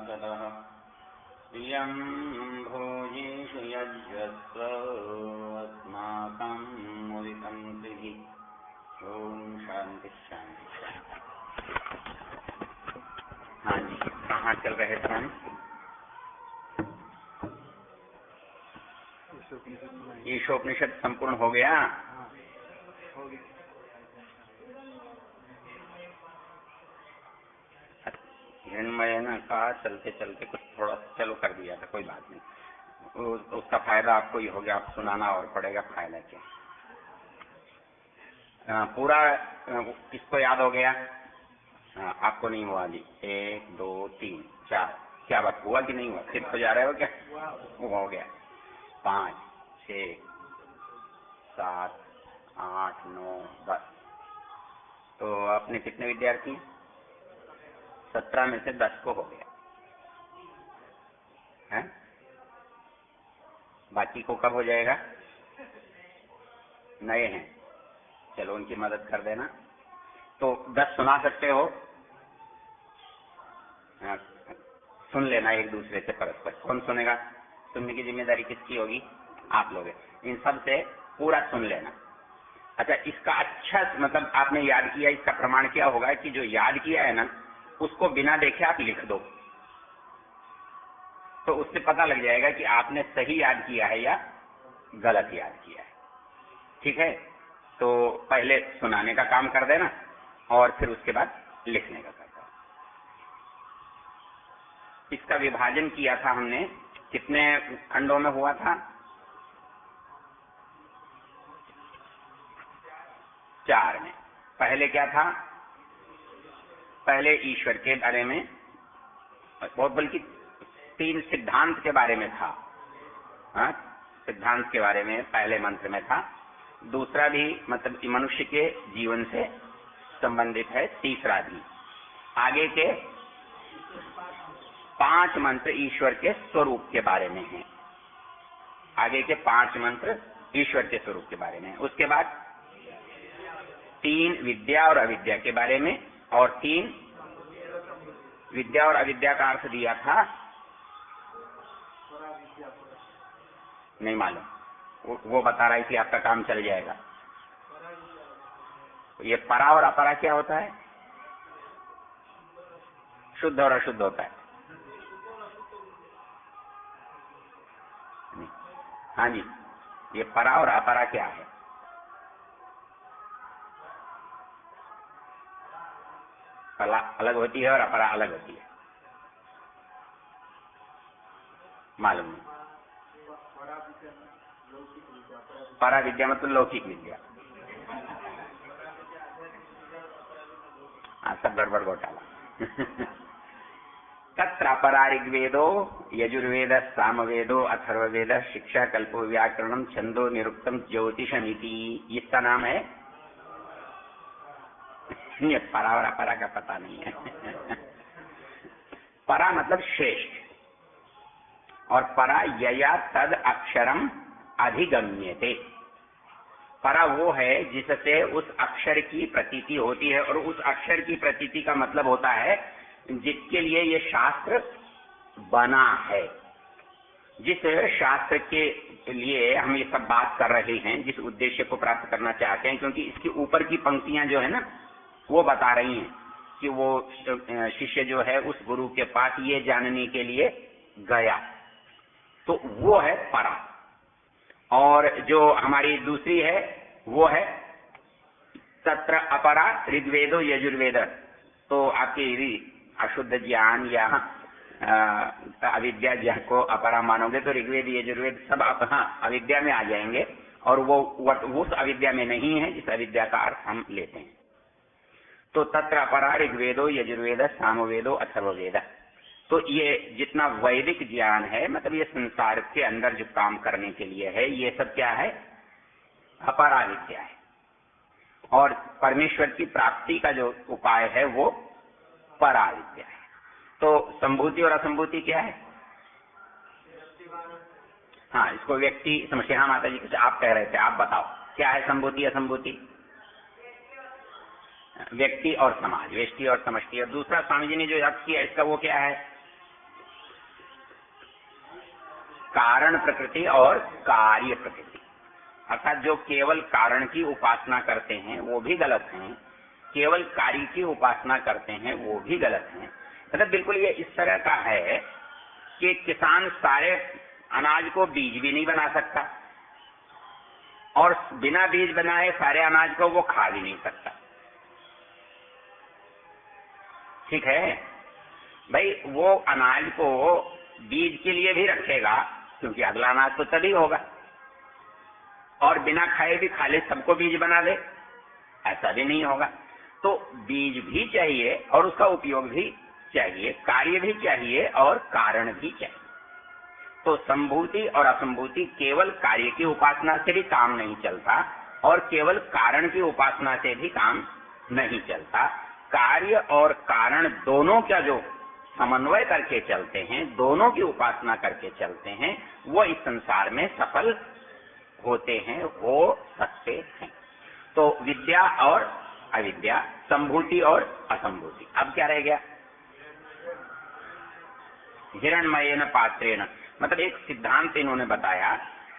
ततः इयं भोजेषु यज्ञस्व अस्माकं मुदितं कृधि। ओम शांति शांति शांति। हाँ जी, कहाँ चल रहे थे हम? ईशोपनिषद संपूर्ण हो गया। हिरणमय ने कहा चलते चलते कुछ थोड़ा चलो कर दिया था, कोई बात नहीं, उसका फायदा आपको ही हो गया, आप सुनाना और पड़ेगा फायदा क्या। पूरा किसको याद हो गया? आपको नहीं हुआ जी? 1 2 3 4 क्या बात, हुआ कि नहीं हुआ? सिर्फ हो जा रहे हो क्या? वो हो गया। 5 6 7 8 9 10। तो आपने कितने विद्यार्थी? 17 में से 10 को हो गया है। बाकी को कब हो जाएगा? नए हैं, चलो उनकी मदद कर देना। तो 10 सुना सकते हो? सुन लेना एक दूसरे से परस्पर। कौन सुनेगा? सुनने की जिम्मेदारी किसकी होगी? आप लोग। इन सब से पूरा सुन लेना। अच्छा, इसका अच्छा मतलब आपने याद किया, इसका प्रमाण क्या होगा कि जो याद किया है ना उसको बिना देखे आप लिख दो, तो उससे पता लग जाएगा कि आपने सही याद किया है या गलत याद किया है। ठीक है, तो पहले सुनाने का काम कर देना और फिर उसके बाद लिखने का कर देना। इसका विभाजन किया था हमने, कितने खंडों में हुआ था? 4 में। पहले क्या था? पहले ईश्वर के बारे में, बहुत बल्कि 3 सिद्धांत के बारे में था। सिद्धांत के बारे में पहले मंत्र में था। दूसरा भी मतलब मनुष्य के जीवन से संबंधित है, तीसरा भी। आगे के 5 मंत्र ईश्वर के स्वरूप के बारे में हैं। आगे के 5 मंत्र ईश्वर के स्वरूप के बारे में है। उसके बाद 3 विद्या और अविद्या के बारे में, और 3 विद्या और अविद्या का अर्थ दिया था नहीं मालूम, वो बता रही थी, आपका काम चल जाएगा। ये परा और अपरा क्या होता है? शुद्ध और अशुद्ध होता है। हाँ जी, ये परा और अपरा क्या है? परा अलग होती है और अपरा अलग होती है, मालूम नहीं। परा विद्या मतलब लौकिक विद्या। सब गड़बड़ घोटाला। तत्र अपरा ऋग्वेदो यजुर्वेद सामवेदो अथर्ववेद शिक्षा कल्पो व्याकरणम छंदो निरुक्तम ज्योतिषमिति। इसका नाम है। परा और अपरा का पता नहीं है। परा मतलब श्रेष्ठ, और परा यया तद अक्षरम अधिगम्यते। परा वो है जिससे उस अक्षर की प्रतीति होती है, और उस अक्षर की प्रतीति का मतलब होता है जिसके लिए ये शास्त्र बना है। जिस शास्त्र के लिए हम ये सब बात कर रहे हैं, जिस उद्देश्य को प्राप्त करना चाहते हैं, क्योंकि इसके ऊपर की पंक्तियां जो है ना वो बता रही हैं कि वो शिष्य जो है उस गुरु के पास ये जानने के लिए गया, तो वो है परा। और जो हमारी दूसरी है वो है तत्र अपरा ऋग्वेदो यजुर्वेद। तो आपकी अशुद्ध ज्ञान या अविद्या ज्ञान को अपरा मानोगे तो ऋग्वेद यजुर्वेद सब अविद्या में आ जाएंगे, और वो उस अविद्या में नहीं है जिस अविद्या का अर्थ हम लेते हैं। तो तत्र अपरा ऋग्वेदो यजुर्वेद सामवेदो अथर्ववेद। तो ये जितना वैदिक ज्ञान है, मतलब ये संसार के अंदर जो काम करने के लिए है, ये सब क्या है? अपरा विद्या है। और परमेश्वर की प्राप्ति का जो उपाय है वो परा विद्या है। तो संभूति और असंभूति क्या है? हाँ, इसको व्यक्ति समझे। हाँ माता जी, कुछ आप कह रहे थे, आप बताओ क्या है संभूति असंभूति? व्यक्ति और समाज, व्यष्टि और समष्टि। और दूसरा स्वामी जी ने जो याद किया इसका वो क्या है? कारण प्रकृति और कार्य प्रकृति, अर्थात जो केवल कारण की उपासना करते हैं वो भी गलत हैं, केवल कार्य की उपासना करते हैं वो भी गलत हैं। मतलब बिल्कुल ये इस तरह का है कि किसान सारे अनाज को बीज भी नहीं बना सकता और बिना बीज बनाए सारे अनाज को वो खा भी नहीं सकता। ठीक है भाई, वो अनाज को बीज के लिए भी रखेगा क्योंकि अगला अनाज तो तभी होगा, और बिना खाए भी खाली सबको बीज बना दे, ऐसा भी नहीं होगा। तो बीज भी चाहिए और उसका उपयोग भी चाहिए, कार्य भी चाहिए और कारण भी चाहिए। तो संभूति और असंभूति केवल कार्य की उपासना से भी काम नहीं चलता और केवल कारण की उपासना से भी काम नहीं चलता। कार्य और कारण दोनों का जो समन्वय करके चलते हैं, दोनों की उपासना करके चलते हैं, वो इस संसार में सफल होते हैं, हो सकते हैं। तो विद्या और अविद्या, संभूति और असंभूति। अब क्या रह गया? हिरण्मयेन पात्रेण, मतलब एक सिद्धांत इन्होंने बताया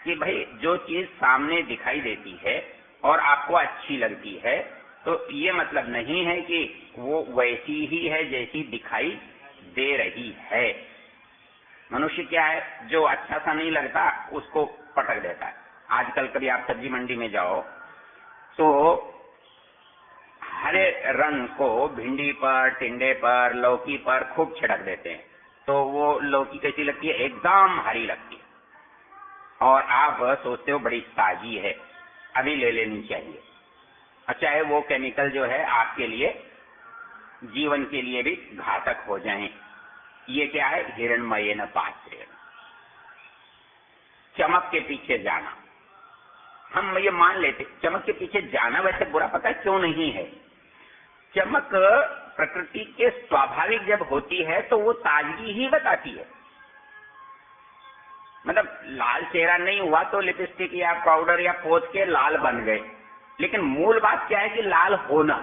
कि भाई जो चीज सामने दिखाई देती है और आपको अच्छी लगती है, तो ये मतलब नहीं है कि वो वैसी ही है जैसी दिखाई दे रही है। मनुष्य क्या है, जो अच्छा सा नहीं लगता उसको पटक देता है। आजकल कभी आप सब्जी मंडी में जाओ तो हरे रंग को भिंडी पर, टिंडे पर, लौकी पर खूब छिड़क देते हैं, तो वो लौकी कैसी लगती है? एकदम हरी लगती है और आप सोचते हो बड़ी ताजी है, अभी ले लेनी चाहिए। और चाहे वो केमिकल जो है आपके लिए जीवन के लिए भी घातक हो जाएं। ये क्या है? हिरण्मयेन पात्रेण, चमक के पीछे जाना। हम ये मान लेते चमक के पीछे जाना वैसे बुरा, पता है क्यों नहीं है? चमक प्रकृति के स्वाभाविक जब होती है तो वो ताजगी ही बताती है। मतलब लाल चेहरा नहीं हुआ तो लिपस्टिक या पाउडर या पोत के लाल बन गए, लेकिन मूल बात क्या है कि लाल होना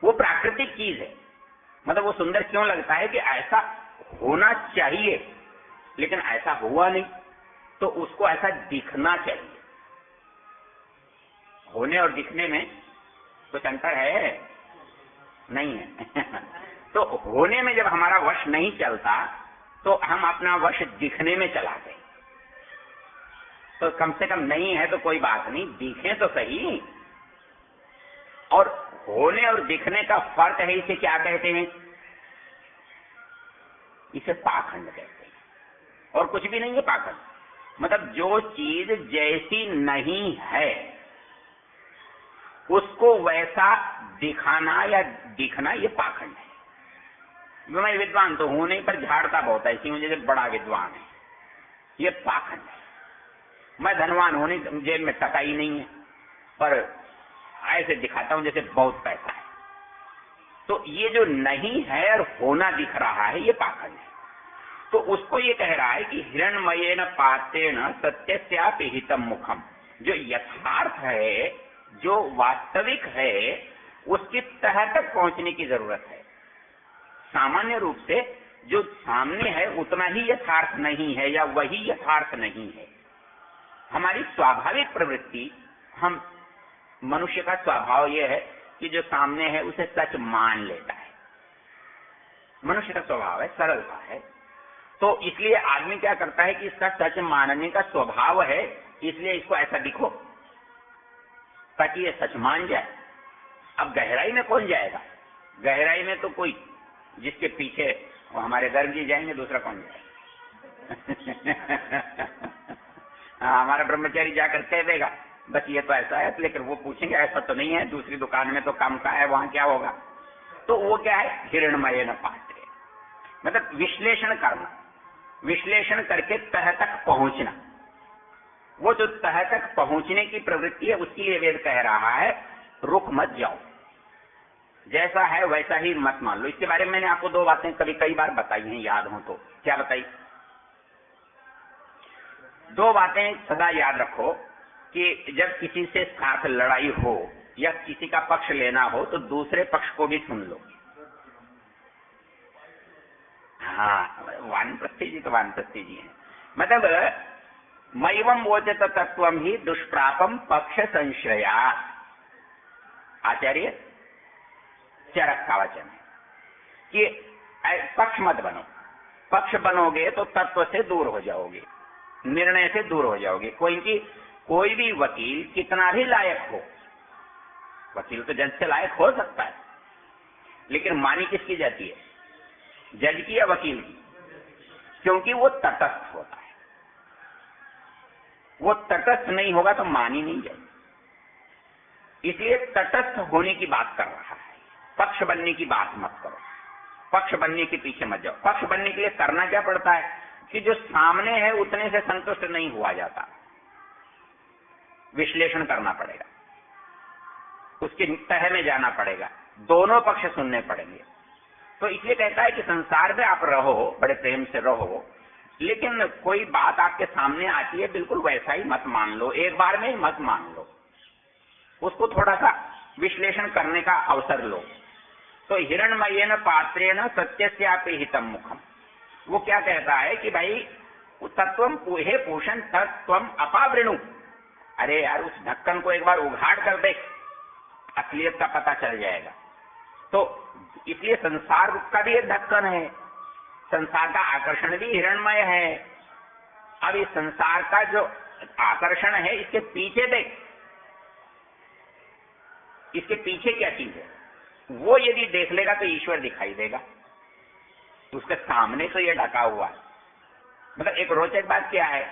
वो प्राकृतिक चीज है। मतलब वो सुंदर क्यों लगता है कि ऐसा होना चाहिए, लेकिन ऐसा हुआ नहीं तो उसको ऐसा दिखना चाहिए। होने और दिखने में कुछ अंतर है? नहीं है। तो होने में जब हमारा वश नहीं चलता तो हम अपना वश दिखने में चलाते हैं। तो कम से कम नहीं है तो कोई बात नहीं, दिखे तो सही। और होने और दिखने का फर्क है, इसे क्या कहते हैं? इसे पाखंड कहते हैं, और कुछ भी नहीं है पाखंड। मतलब जो चीज जैसी नहीं है उसको वैसा दिखाना या दिखना, ये पाखंड है। मैं विद्वान तो हूं नहीं, पर झाड़ता बहुत है, इसी वजह से बड़ा विद्वान है, ये पाखंड है। मैं धनवान हूं नहीं, जेब में टका ही नहीं है, पर ऐसे दिखाता हूं जैसे बहुत पैसा है। तो ये जो नहीं है और होना दिख रहा है, ये पाखंड है। तो उसको ये कह रहा है कि हिरण्मयेन पात्रेण सत्यस्यापि हितम मुखम। जो यथार्थ है, जो वास्तविक है, उसकी तह तक पहुंचने की जरूरत है। सामान्य रूप से जो सामने है उतना ही यथार्थ नहीं है या वही यथार्थ नहीं है। हमारी स्वाभाविक प्रवृत्ति, हम मनुष्य का स्वभाव यह है कि जो सामने है उसे सच मान लेता है। मनुष्य का स्वभाव है, सरलता है। तो इसलिए आदमी क्या करता है कि इसका सच मानने का स्वभाव है, इसलिए इसको ऐसा दिखो ताकि ये सच मान जाए। अब गहराई में कौन जाएगा? गहराई में तो कोई, जिसके पीछे वो हमारे गर्ग जी जाएंगे, दूसरा कौन जाएगा? हमारा ब्रह्मचारी जाकर कह देगा बस ये तो ऐसा है, लेकिन वो पूछेंगे ऐसा तो नहीं है, दूसरी दुकान में तो काम का है, वहां क्या होगा? तो वो क्या है? हिरण्मयेन पात्रेण, मतलब विश्लेषण करना, विश्लेषण करके तह तक पहुंचना। वो जो तह तक पहुंचने की प्रवृत्ति है, उसके लिए वेद कह रहा है रुक मत जाओ, जैसा है वैसा ही मत मान लो। इसके बारे में मैंने आपको दो बातें कई बार बताई हैं, याद हो तो। क्या बताई? दो बातें सदा याद रखो कि जब किसी से साथ लड़ाई हो या किसी का पक्ष लेना हो तो दूसरे पक्ष को भी सुन लो। हाँ, वानप्रस्थी जी तो वानप्रस्थी जी हैं, मतलब मैवम वोचत तत्वम ही दुष्प्रापम पक्ष संशया। आचार्य चरक का वचन है कि पक्ष मत बनो, पक्ष बनोगे तो तत्व से दूर हो जाओगे, निर्णय से दूर हो जाओगे। कोई भी वकील कितना भी लायक हो, वकील तो जज से लायक हो सकता है, लेकिन मानी किसकी जाती है? जज की या वकील की? क्योंकि वो तटस्थ होता है। वो तटस्थ नहीं होगा तो मानी नहीं जाएगी। इसलिए तटस्थ होने की बात कर रहा है, पक्ष बनने की बात मत करो, पक्ष बनने के पीछे मत जाओ। पक्ष बनने के लिए करना क्या पड़ता है कि जो सामने है उतने से संतुष्ट नहीं हुआ जाता, विश्लेषण करना पड़ेगा, उसके तह में जाना पड़ेगा, दोनों पक्ष सुनने पड़ेंगे। तो इसलिए कहता है कि संसार में आप रहो, बड़े प्रेम से रहो, लेकिन कोई बात आपके सामने आती है बिल्कुल वैसा ही मत मान लो, एक बार में ही मत मान लो, उसको थोड़ा सा विश्लेषण करने का अवसर लो। तो हिरण्मयेन पात्रेण सत्यस्यापि हितम मुखम, वो क्या कहता है कि भाई तत्वम हे पूषण तत्वम अपावृणु, अरे यार उस ढक्कन को एक बार उघाड़ कर देख, असलियत का पता चल जाएगा। तो इसलिए संसार का भी एक ढक्कन है, संसार का आकर्षण भी हिरणमय है। अब इस संसार का जो आकर्षण है इसके पीछे देख, इसके पीछे क्या चीज है, वो यदि देख लेगा तो ईश्वर दिखाई देगा। उसके सामने तो ये ढका हुआ है। मतलब एक रोचक बात क्या है,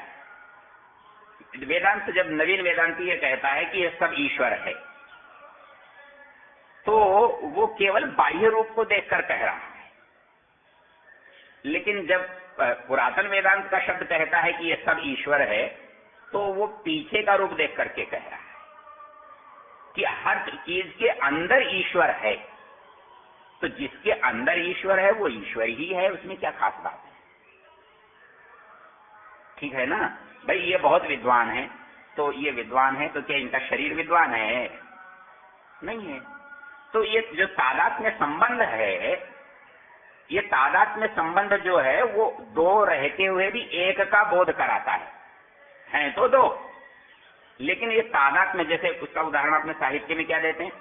वेदांत जब नवीन वेदांती ये कहता है कि ये सब ईश्वर है, तो वो केवल बाह्य रूप को देखकर कह रहा है। लेकिन जब पुरातन वेदांत का शब्द कहता है कि ये सब ईश्वर है, तो वो पीछे का रूप देख करके कह रहा है कि हर चीज के अंदर ईश्वर है। तो जिसके अंदर ईश्वर है वो ईश्वर ही है, उसमें क्या खास बात है? ठीक है ना भाई, ये बहुत विद्वान है, तो ये विद्वान है तो क्या इनका शरीर विद्वान है? नहीं है। तो ये जो तादात्म्य संबंध है, ये तादात्म्य संबंध जो है वो दो रहते हुए भी एक का बोध कराता है तो दो, लेकिन ये तादात्म्य, जैसे उसका उदाहरण अपने साहित्य में क्या देते हैं,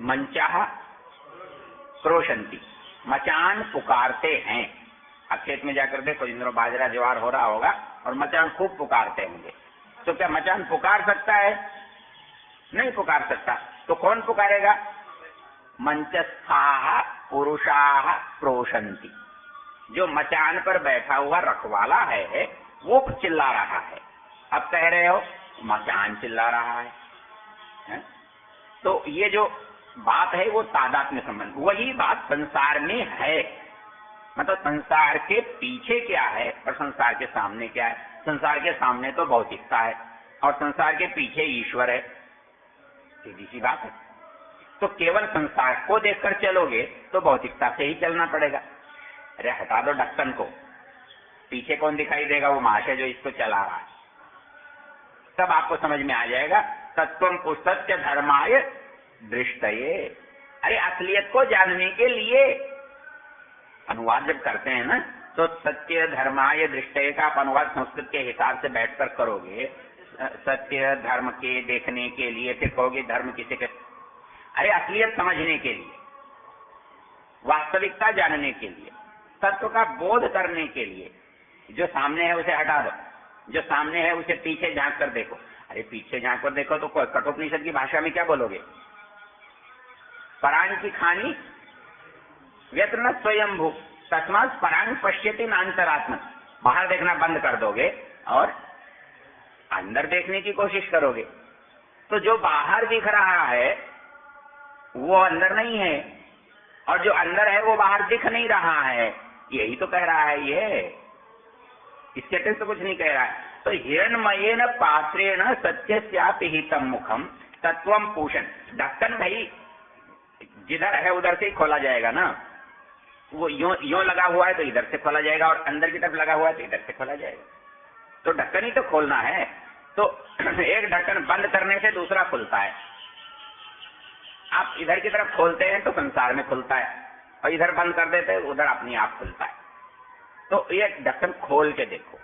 मंचाह क्रोशंती, मचान पुकारते हैं। अब खेत में जाकर देखो, जिन दिनों बाजरा ज्वार हो रहा होगा और मचान खूब पुकारते होंगे, तो क्या मचान पुकार सकता है? नहीं पुकार सकता। तो कौन पुकारेगा? मंचस्थाः पुरुषाः प्रोशंती, जो मचान पर बैठा हुआ रखवाला है वो चिल्ला रहा है। अब कह रहे हो मचान चिल्ला रहा है? तो ये जो बात है वो तादात्म्य संबंध, वही बात संसार में है। मतलब संसार के पीछे क्या है और संसार के सामने क्या है? संसार के सामने तो भौतिकता है और संसार के पीछे ईश्वर है, सीधी सी बात है। तो केवल संसार को देखकर चलोगे तो भौतिकता से ही चलना पड़ेगा। अरे हटा दो ढक्कन को, पीछे कौन दिखाई देगा? वो महाशय जो इसको चला रहा है। तब आपको समझ में आ जाएगा तत्वम को सत्य धर्माय दृष्टये। अरे असलियत को जानने के लिए अनुवाद जब करते हैं ना, तो सत्य धर्माय दृष्टये का आप अनुवाद संस्कृत के हिसाब से बैठकर करोगे, सत्य धर्म के देखने के लिए, फिर कहोगे धर्म किसे के, अरे असलियत समझने के लिए, वास्तविकता जानने के लिए, तत्व का बोध करने के लिए। जो सामने है उसे हटा दो, जो सामने है उसे पीछे झांक कर देखो। अरे पीछे झांक कर देखो तो कठोपनिषद की भाषा में क्या बोलोगे? परांग की खानी व्यतन स्वयंभू तस्मात् परांग पश्यति नान्तरात्मन। बाहर देखना बंद कर दोगे और अंदर देखने की कोशिश करोगे, तो जो बाहर दिख रहा है वो अंदर नहीं है, और जो अंदर है वो बाहर दिख नहीं रहा है। यही तो कह रहा है ये, इसके अतिरिक्त तो कुछ नहीं कह रहा है। तो हिरण्मयेन पात्रेण सत्यस्यापि हितम मुखम तत्वम पूषण। ढक्कन भाई जिधर है उधर से ही खोला जाएगा ना, वो यो लगा हुआ है तो इधर से खोला जाएगा, और अंदर की तरफ लगा हुआ है तो इधर से खोला जाएगा। तो ढक्कन ही तो खोलना है। तो एक ढक्कन बंद करने से दूसरा खुलता है। आप इधर की तरफ खोलते हैं तो संसार में खुलता है, और इधर बंद कर देते हैं उधर अपने आप खुलता है। तो ये ढक्कन खोल के देखो,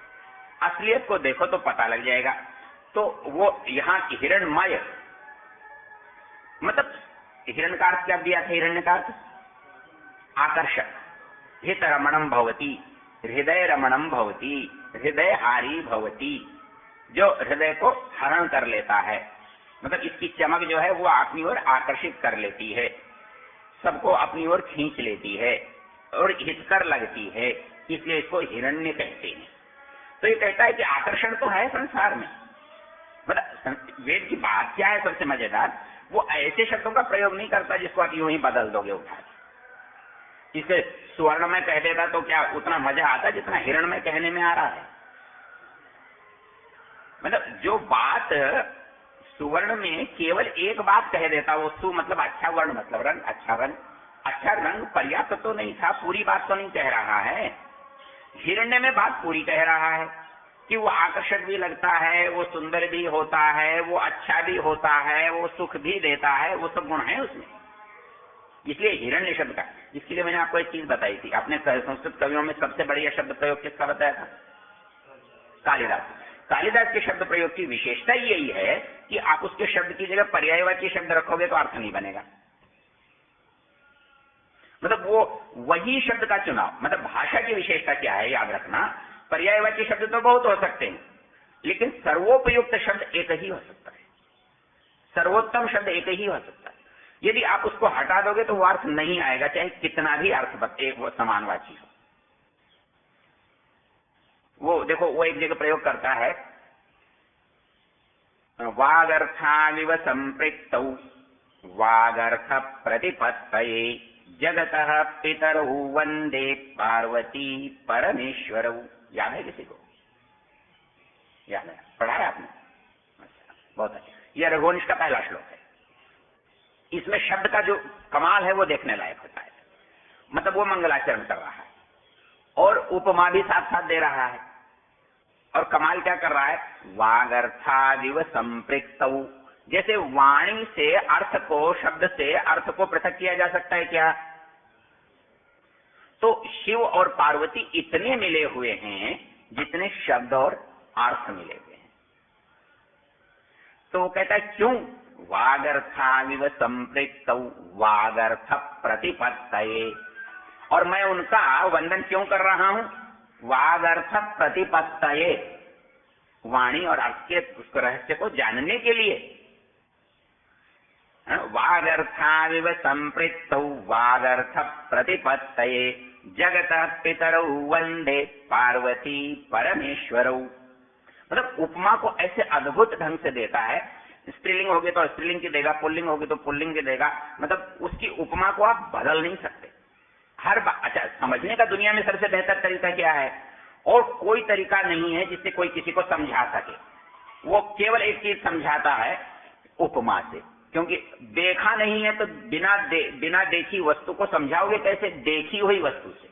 असलियत को देखो तो पता लग जाएगा। तो वो यहाँ हिरण्मय, मतलब हिरण का अर्थ क्या दिया था? हिरण्य का अर्थ आकर्षक। हित रमणम भवती, हृदय रमणम भवती, हृदय हारी भवती, जो हृदय को हरण कर लेता है, मतलब इसकी चमक जो है वो अपनी ओर आकर्षित कर लेती है, सबको अपनी ओर खींच लेती है और हितकर लगती है, इसलिए इसको हिरण्य कहते हैं। तो ये कहता है कि आकर्षण तो है संसार में, मतलब वेद की बात क्या है सबसे मजेदार, वो ऐसे शब्दों का प्रयोग नहीं करता जिसको आप यूं ही बदल दोगे उठा। इसे स्वर्ण में कह देता तो क्या उतना मजा आता जितना हिरण में कहने में आ रहा है। मतलब जो बात सुवर्ण में केवल एक बात कह देता, वो सु मतलब अच्छा वर्ण, मतलब रंग, अच्छा रंग, अच्छा रंग पर्याप्त तो नहीं था, पूरी बात तो नहीं कह रहा है। हिरण्य में बात पूरी कह रहा है कि वो आकर्षक भी लगता है, वो सुंदर भी होता है, वो अच्छा भी होता है, वो सुख भी देता है, वो सब गुण है उसमें, इसलिए हिरण्य शब्द का। इसके लिए मैंने आपको एक चीज बताई थी, आपने संस्कृत कवियों में सबसे बढ़िया शब्द प्रयोग किसका बताया था? कालिदास। कालिदास के शब्द प्रयोग की विशेषता यही है कि आप उसके शब्द की जगह पर्यायवाची शब्द रखोगे तो अर्थ नहीं बनेगा। मतलब वो वही शब्द का चुनाव, मतलब भाषा की विशेषता क्या है याद रखना, पर्यायवाची शब्द तो बहुत हो सकते हैं, लेकिन सर्वोपयुक्त शब्द एक ही हो सकता है, सर्वोत्तम शब्द एक ही हो सकता है। यदि आप उसको हटा दोगे तो वो अर्थ नहीं आएगा, चाहे कितना भी अर्थ एक वो समानवाची हो। वो देखो, वो एक जगह प्रयोग करता है, वागर्थाविव संपृक्तौ वागर्थ प्रतिपत्तये जगतः पितरौ वंदे पार्वती परमेश्वरौ। याद है किसी को? याद है, पढ़ा है आपने? अच्छा, बहुत अच्छा। यह रघुवंश का पहला श्लोक है। इसमें शब्द का जो कमाल है वो देखने लायक होता है, मतलब वो मंगलाचरण कर रहा है और उपमा भी साथ साथ दे रहा है। और कमाल क्या कर रहा है? वागर्थादिव संपृक्तौ, जैसे वाणी से अर्थ को, शब्द से अर्थ को पृथक किया जा सकता है क्या? तो शिव और पार्वती इतने मिले हुए हैं जितने शब्द और अर्थ मिले हुए हैं। तो वो कहता है क्यों? वागर्थाविव संपृक्तौ वागर्थ प्रतिपत्तये, और मैं उनका वंदन क्यों कर रहा हूं? वागर्थ प्रतिपत्तये, वाणी और अर्थ के उस रहस्य को जानने के लिए। वागर्थाविव संपृक्तौ वागर्थ प्रतिपत्तये जगतः पितरौ वंदे पार्वती परमेश्वरौ। मतलब उपमा को ऐसे अद्भुत ढंग से देता है, स्त्रीलिंग होगी तो स्त्रीलिंग की देगा, पुल्लिंग होगी तो पुल्लिंग की देगा, मतलब उसकी उपमा को आप बदल नहीं सकते। हर बात अच्छा समझने का दुनिया में सबसे बेहतर तरीका क्या है? और कोई तरीका नहीं है जिससे कोई किसी को समझा सके। वो केवल एक चीज समझाता है, उपमा से, क्योंकि देखा नहीं है तो बिना देखी वस्तु को समझाओगे कैसे? देखी हुई वस्तु से।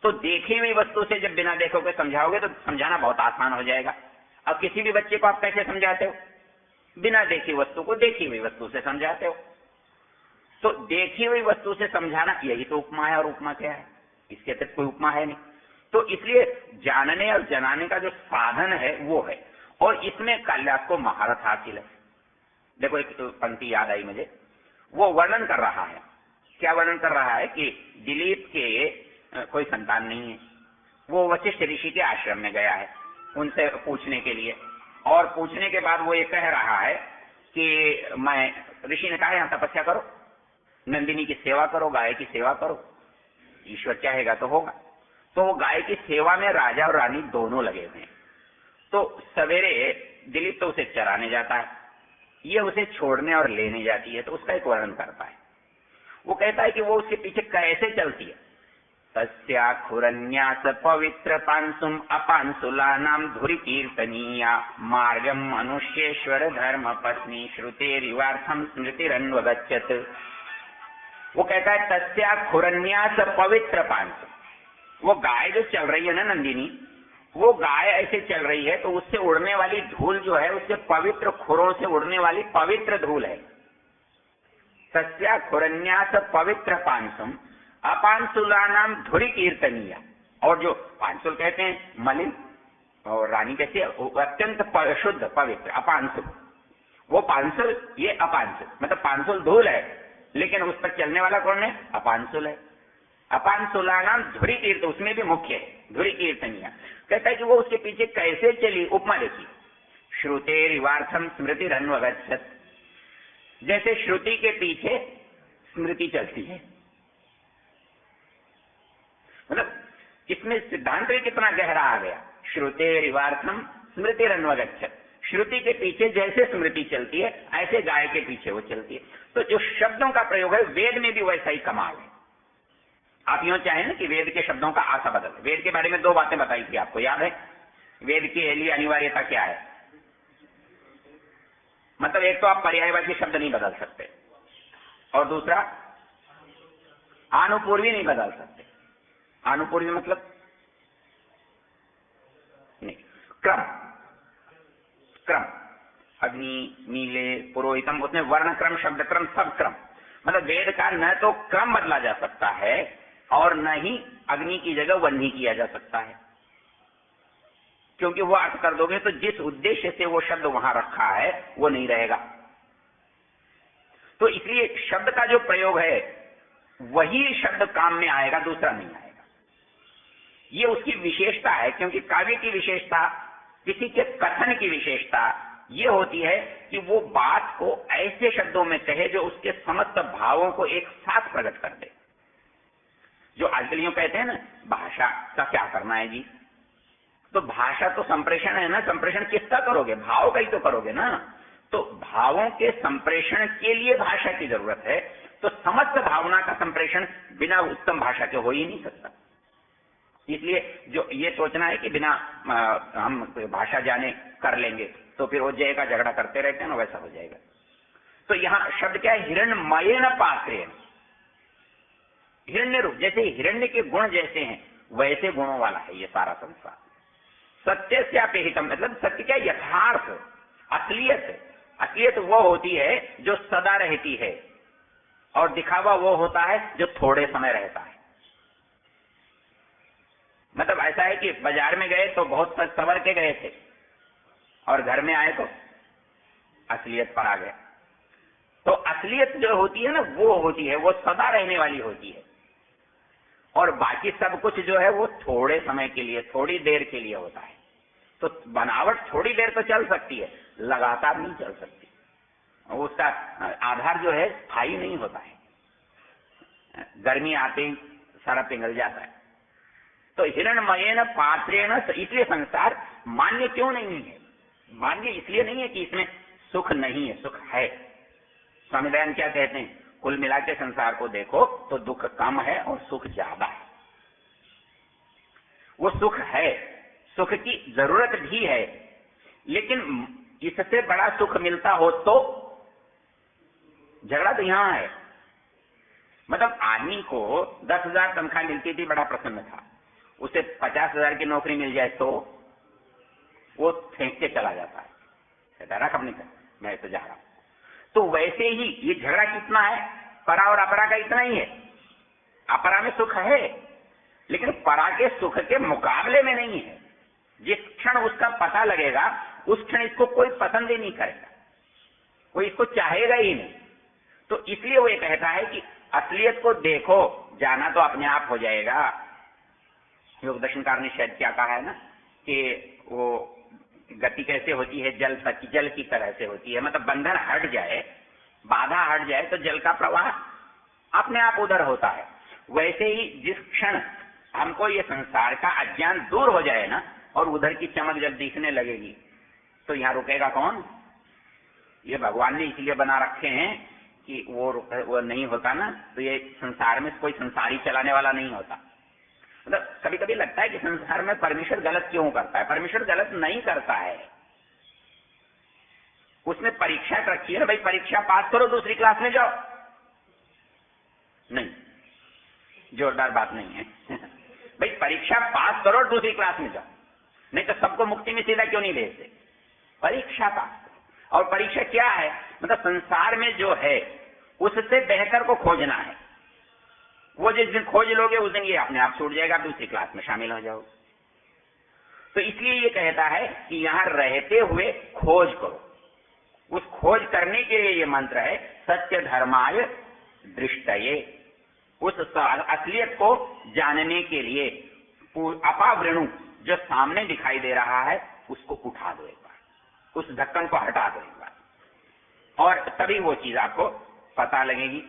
तो देखी हुई वस्तु से जब बिना देखोगे समझाओगे तो समझाना बहुत आसान हो जाएगा। अब किसी भी बच्चे को आप कैसे समझाते हो? बिना देखी वस्तु को देखी हुई वस्तु से समझाते हो। तो देखी हुई वस्तु से समझाना, यही तो उपमा है। और उपमा क्या है? इसके अतिरिक्त कोई उपमा है नहीं। तो इसलिए जानने और जनाने का जो साधन है वो है, और इसमें कालिदास को महारत हासिल है। देखो एक तो पंक्ति याद आई मुझे, वो वर्णन कर रहा है। क्या वर्णन कर रहा है? कि दिलीप के कोई संतान नहीं है, वो वशिष्ठ ऋषि के आश्रम में गया है उनसे पूछने के लिए, और पूछने के बाद वो ये कह रहा है कि मैं, ऋषि ने कहा यहाँ तपस्या करो, नंदिनी की सेवा करो, गाय की सेवा करो, ईश्वर चाहेगा तो होगा। तो वो गाय की सेवा में राजा और रानी दोनों लगे हुए हैं। तो सवेरे दिलीप तो उसे चराने जाता है, ये उसे छोड़ने और लेने जाती है, तो उसका एक वर्णन करता है। वो कहता है कि वो उसके पीछे कैसे चलती है। तस्या खुरन्यास पवित्र पांसुम अपांसुलानाम धुरी कीर्तनीया मार्गम मनुष्येश्वर धर्म पत्नी श्रुतेरिवार्थम स्मृतिरन्वगच्छत। वो कहता है तस्या खुरन्यास पवित्र पांसुम, वो गाय जो चल रही है ना नंदिनी, वो गाय ऐसे चल रही है तो उससे उड़ने वाली धूल जो है, उससे पवित्र खुरों से उड़ने वाली पवित्र धूल है। तस्या खुरन्यास पवित्र पांसुम अपांसुलानाम धुरी कीर्तनीया, और जो पांसुल कहते हैं मलिन, और रानी कहती है अत्यंत शुद्ध पवित्र अपांसुल। वो पांसुल, ये अपांसुल, मतलब पांसुल धूल है लेकिन उस पर चलने वाला कौन है? अपांसुल है। अपांसुला नाम धुरी तीर्थ, उसमें भी मुख्य है धुरी कीर्तनिया। कहता है कि वो उसके पीछे कैसे चली। उपमा देखिए, श्रुते रिवार्थम स्मृति रन्वगच्छत, जैसे श्रुति के पीछे स्मृति चलती है। मतलब इसमें सिद्धांत कितना गहरा आ गया। श्रुते रिवार्थम स्मृति रन्वगच्छत, श्रुति के पीछे जैसे स्मृति चलती है ऐसे गाय के पीछे वो चलती है। तो जो शब्दों का प्रयोग है वेद में भी वैसा ही कमाल है। आप यूं चाहें ना कि वेद के शब्दों का आशा बदल। वेद के बारे में 2 बातें बताई थी, आपको याद है? वेद के लिए अनिवार्यता क्या है? मतलब एक तो आप पर्यायवाची शब्द नहीं बदल सकते, और दूसरा आनुपूर्वी नहीं बदल सकते। आनुपूर्वी मतलब नहीं, क्रम, क्रम, अग्नि, नीले, पुरोहितम, उसमें वर्ण क्रम, शब्द क्रम, सब क्रम। मतलब वेद का न तो क्रम बदला जा सकता है और न ही अग्नि की जगह वन्नी किया जा सकता है, क्योंकि वो अर्थ कर दोगे तो जिस उद्देश्य से वो शब्द वहां रखा है वो नहीं रहेगा। तो इसलिए शब्द का जो प्रयोग है वही शब्द काम में आएगा, दूसरा नहीं आएगा। ये उसकी विशेषता है, क्योंकि काव्य की विशेषता, किसी के कथन की विशेषता ये होती है कि वो बात को ऐसे शब्दों में कहे जो उसके समस्त भावों को एक साथ प्रकट कर दे। जो आजकल यूं कहते हैं ना, भाषा का क्या करना है जी, तो भाषा तो संप्रेषण है ना, संप्रेषण किसका करोगे? भाव का ही तो करोगे ना। तो भावों के संप्रेषण के लिए भाषा की जरूरत है, तो समस्त भावना का संप्रेषण बिना उत्तम भाषा के हो ही नहीं सकता। इसलिए जो ये सोचना है कि बिना हम भाषा जाने कर लेंगे तो फिर वो जय का झगड़ा करते रहते हैं ना, वैसा हो जाएगा। तो यहां शब्द क्या है? हिरण्मयेन पात्रेण, हिरण्य रूप, जैसे हिरण्य के गुण जैसे हैं वैसे गुणों वाला है ये सारा संसार। सत्य से अपेहितम, मतलब सत्य क्या? यथार्थ, असलियत। असलियत वो होती है जो सदा रहती है, और दिखावा वो होता है जो थोड़े समय रहता है। मतलब ऐसा है कि बाजार में गए तो बहुत सवर के गए थे, और घर में आए तो असलियत पर आ गए। तो असलियत जो होती है ना, वो होती है, वो सदा रहने वाली होती है, और बाकी सब कुछ जो है वो थोड़े समय के लिए, थोड़ी देर के लिए होता है। तो बनावट थोड़ी देर तो चल सकती है, लगातार नहीं चल सकती, और उसका आधार जो है स्थायी नहीं होता है। गर्मी आते ही सारा पिघल जाता है। तो हिरण्मयेन पात्रेण, इसलिए संसार मान्य क्यों नहीं है? मान्य इसलिए नहीं है कि इसमें सुख नहीं है, सुख है। स्वामी दयानंद क्या कहते हैं? कुल मिला के संसार को देखो तो दुख कम है और सुख ज्यादा है। वो सुख है, सुख की जरूरत भी है, लेकिन इससे बड़ा सुख मिलता हो तो झगड़ा तो यहां है। मतलब आदमी को 10,000 तनख्वाह मिलती थी, बड़ा प्रसन्न था। उसे 50,000 की नौकरी मिल जाए तो वो फेंक के चला जाता है, कहता रख अपनी, मैं तो जा रहा हूं। तो वैसे ही ये झगड़ा कितना है? परा और अपरा का इतना ही है। अपरा में सुख है, लेकिन परा के सुख के मुकाबले में नहीं है। जिस क्षण उसका पता लगेगा उस क्षण इसको कोई पसंद ही नहीं करेगा, कोई इसको चाहेगा ही नहीं। तो इसलिए वो ये कहता है कि असलियत को देखो, जाना तो अपने आप हो जाएगा। योग दर्शनकार ने शायद क्या कहा है ना, कि वो गति कैसे होती है? जल की, जल की तरह से होती है। मतलब बंधन हट जाए, बाधा हट जाए तो जल का प्रवाह अपने आप उधर होता है। वैसे ही जिस क्षण हमको ये संसार का अज्ञान दूर हो जाए ना, और उधर की चमक जब दिखने लगेगी, तो यहाँ रुकेगा कौन? ये भगवान ने इसलिए बना रखे हैं कि वो नहीं होता ना, तो ये संसार में कोई संसारी चलाने वाला नहीं होता। मतलब कभी कभी लगता है कि संसार में परमेश्वर गलत क्यों करता है? परमेश्वर गलत नहीं करता है, उसने परीक्षा रखी है ना, भाई परीक्षा पास करो दूसरी क्लास में जाओ। नहीं, जोरदार बात नहीं है भाई परीक्षा पास करो और दूसरी क्लास में जाओ, नहीं तो सबको मुक्ति में सीधा क्यों नहीं भेजते? परीक्षा पास। और परीक्षा क्या है? मतलब संसार में जो है उससे बेहतर को खोजना है। वो जिस दिन खोज लोगे उस दिन ये अपने आप छूट जाएगा, दूसरी क्लास में शामिल हो जाओगे। तो इसलिए ये कहता है कि यहां रहते हुए खोज करो। उस खोज करने के लिए ये मंत्र है सत्य धर्माय दृष्टये। उस असलियत को जानने के लिए अपावृणु जो सामने दिखाई दे रहा है उसको उठा दो एक बार, उस ढक्कन को हटा दो एक बार, और तभी वो चीज आपको पता लगेगी।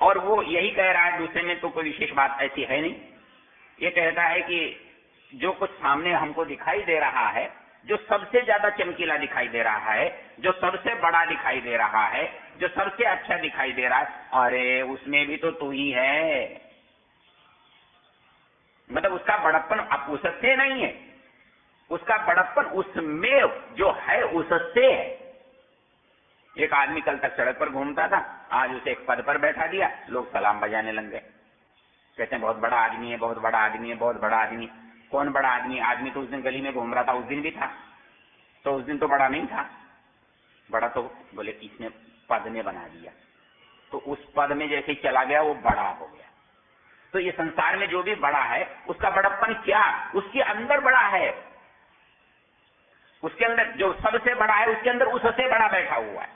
और वो यही कह रहा है, दूसरे में तो कोई विशेष बात ऐसी है नहीं। ये कहता है कि जो कुछ सामने हमको दिखाई दे रहा है, जो सबसे ज्यादा चमकीला दिखाई दे रहा है, जो सबसे बड़ा दिखाई दे रहा है, जो सबसे अच्छा दिखाई दे रहा है, अरे उसमें भी तो तू ही है। मतलब उसका बड़प्पन अब उससे नहीं है, उसका बड़प्पन उसमें जो है उससे है। एक आदमी कल तक सड़क पर घूमता था, आज उसे एक पद पर बैठा दिया, लोग सलाम बजाने लग गए, कहते हैं बहुत बड़ा आदमी है, बहुत बड़ा आदमी है, बहुत बड़ा आदमी। कौन बड़ा आदमी? आदमी तो उस दिन गली में घूम रहा था, उस दिन भी था, तो उस दिन तो बड़ा नहीं था। बड़ा तो बोले इसने पद ने बना दिया, तो उस पद में जैसे ही चला गया वो बड़ा हो गया। तो ये संसार में जो भी बड़ा है उसका बड़प्पन क्या? उसके अंदर बड़ा है, उसके अंदर जो सबसे बड़ा है उसके अंदर उससे बड़ा बैठा हुआ है,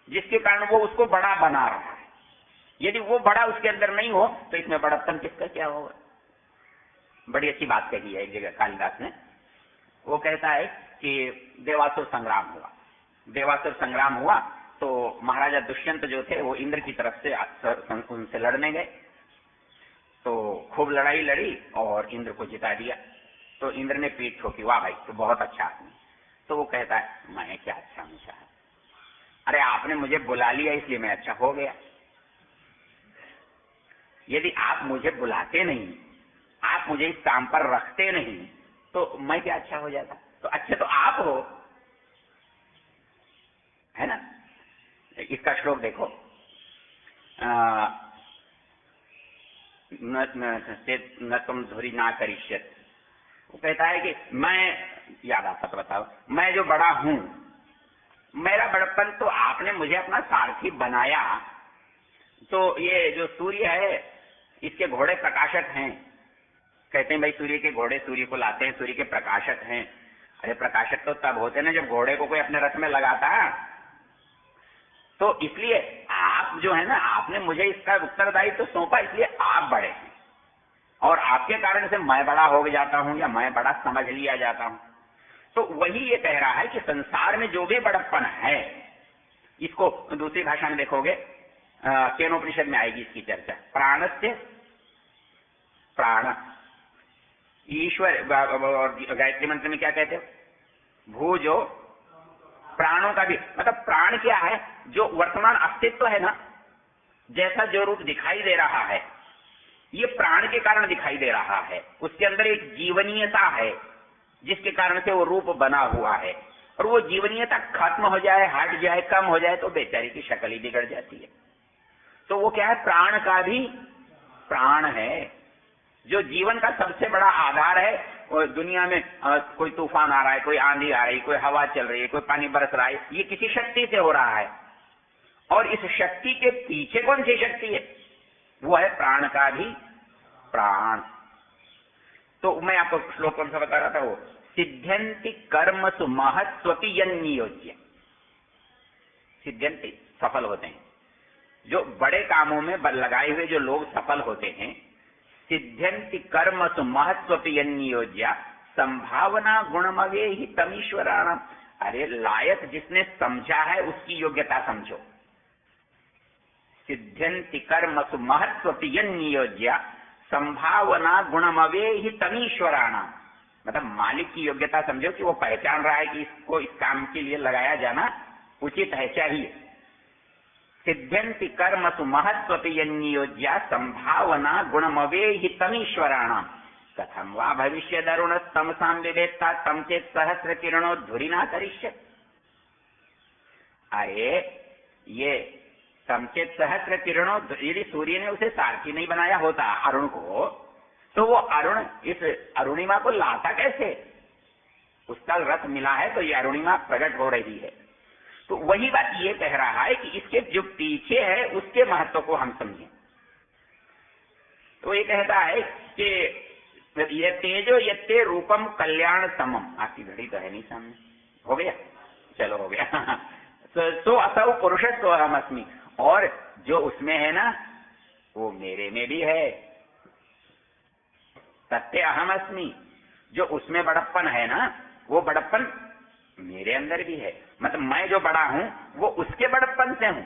जिसके कारण वो उसको बड़ा बना रहा है। यदि वो बड़ा उसके अंदर नहीं हो तो इसमें बड़प्पन किसका क्या होगा? बड़ी अच्छी बात कही है एक जगह कालिदास ने। वो कहता है कि देवासुर संग्राम हुआ, देवासुर संग्राम हुआ तो महाराजा दुष्यंत जो थे वो इंद्र की तरफ से उनसे लड़ने गए, तो खूब लड़ाई लड़ी और इंद्र को जिता दिया। तो इंद्र ने पीठ ठोकी, वाह भाई तो बहुत अच्छा आदमी। तो वो कहता है मैं क्या अच्छा हूं साहब, अरे आपने मुझे बुला लिया इसलिए मैं अच्छा हो गया। यदि आप मुझे बुलाते नहीं, आप मुझे इस काम पर रखते नहीं, तो मैं क्या अच्छा हो जाता? तो अच्छे तो आप हो, है ना। इसका श्लोक देखो, न तुम धुरी ना करिष्यत। वो कहता है कि मैं, याद आता तो बताओ, मैं जो बड़ा हूं, मेरा बड़प्पन तो आपने मुझे अपना सारथी बनाया। तो ये जो सूर्य है इसके घोड़े प्रकाशक हैं, कहते हैं भाई सूर्य के घोड़े सूर्य को लाते हैं, सूर्य के प्रकाशक हैं। अरे प्रकाशक तो तब होते ना जब घोड़े को कोई अपने रथ में लगाता। तो इसलिए आप जो है ना, आपने मुझे इसका उत्तरदायित्व तो सौंपा, इसलिए आप बड़े हैं और आपके कारण से मैं बड़ा हो जाता हूं या मैं बड़ा समझ लिया जाता हूं। तो वही ये कह रहा है कि संसार में जो भी बड़प्पन है, इसको दूसरी भाषा में देखोगे, केनोपनिषद में आएगी इसकी चर्चा। प्राणस्य प्राण ईश्वर, गायत्री मंत्र में क्या कहते हो, भूजो प्राणों का भी, मतलब प्राण क्या है? जो वर्तमान अस्तित्व है ना, जैसा जो रूप दिखाई दे रहा है ये प्राण के कारण दिखाई दे रहा है। उसके अंदर एक जीवनीयता है जिसके कारण से वो रूप बना हुआ है, और वो जीवनीयता खत्म हो जाए, हट जाए, कम हो जाए तो बेचारी की शक्ल ही बिगड़ जाती है। तो वो क्या है? प्राण का भी प्राण है, जो जीवन का सबसे बड़ा आधार है। और दुनिया में कोई तूफान आ रहा है, कोई आंधी आ रही, कोई हवा चल रही है, कोई पानी बरस रहा है, ये किसी शक्ति से हो रहा है। और इस शक्ति के पीछे कौन सी शक्ति है? वो है प्राण का भी प्राण। तो मैं आपको श्लोक कौन सा बता रहा था, वो सिद्ध्यंति कर्मसु महत्स्वपि यन्नियोज्य। सिद्ध्यंति सफल होते हैं, जो बड़े कामों में लगाए हुए जो लोग सफल होते हैं। सिद्ध्यंति कर्मसु महत्स्वपि यन्नियोज्य संभावना गुणमवे ही तमीश्वराणाम। अरे लायक जिसने समझा है उसकी योग्यता समझो। सिद्ध्यंति कर्मसु महत्स्वपि यन्नियोज्य संभावना गुणमवे ही तमीश्वराणाम। मतलब मालिक की योग्यता समझो कि वो पहचान रहा है कि इसको इस काम के लिए लगाया जाना उचित है, चाहिए। सिद्ध्यंति कर्मसु महत्स्वपि यन्नियोज्य संभावना गुणमवे ही तमीश्वराणाम। कथम वा भविष्य दरुण तमसाम विवेत्ता तम चेत सहस्र किरणों धुरिना करिष्यत्। अरे ये तमचेत सहस्र किरणों, यदि सूर्य ने उसे सारथी नहीं बनाया होता अरुण को, तो वो अरुण इस अरुणिमा को लाता कैसे? उसका रथ मिला है तो ये अरुणिमा प्रकट हो रही है। तो वही बात ये कह रहा है कि इसके जो पीछे है उसके महत्व को हम समझें। तो ये कहता है कि ये तेजो यत्ते रूपम कल्याण समम। आपकी घड़ी तो है नहीं सामने, हो गया, चलो हो गया। तो असौ पुरुष तो अहम अस्मि, और जो उसमें है ना वो मेरे में भी है। सत्य अहम अस्मि, जो उसमें बड़प्पन है ना वो बड़प्पन मेरे अंदर भी है। मतलब मैं जो बड़ा हूं वो उसके बड़प्पन से हूं,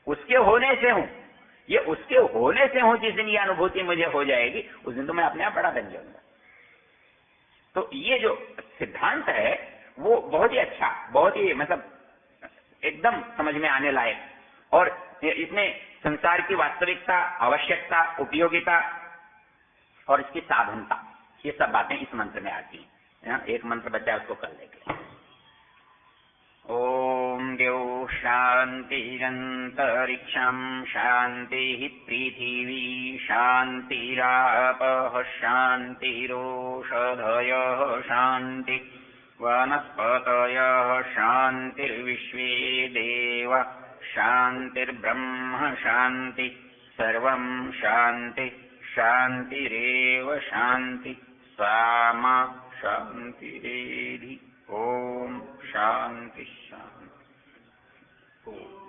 उसके होने से हूं। ये उसके होने से हूं, जिस दिन ये अनुभूति मुझे हो जाएगी उस दिन तो मैं अपने आप बड़ा बन जाऊंगा। तो ये जो सिद्धांत है वो बहुत ही अच्छा, बहुत ही मतलब एकदम समझ में आने लायक, और इसमें संसार की वास्तविकता, आवश्यकता, उपयोगिता और इसकी साधनता, ये सब बातें इस मंत्र में आती हैं। एक मंत्र बचा है, उसको कर लेंगे। ओम द्यौ शांतिरंतरिक्षं शांति पृथिवी शांतिरापः शांतिरोषधयः शांति वनस्पतयः शांतिर्विश्वे देवा शांतिर्ब्रह्म शांति सर्वं शांति शांतिरेव शांति सामा शांतिरेधि। ओम शांति शांति। ओम।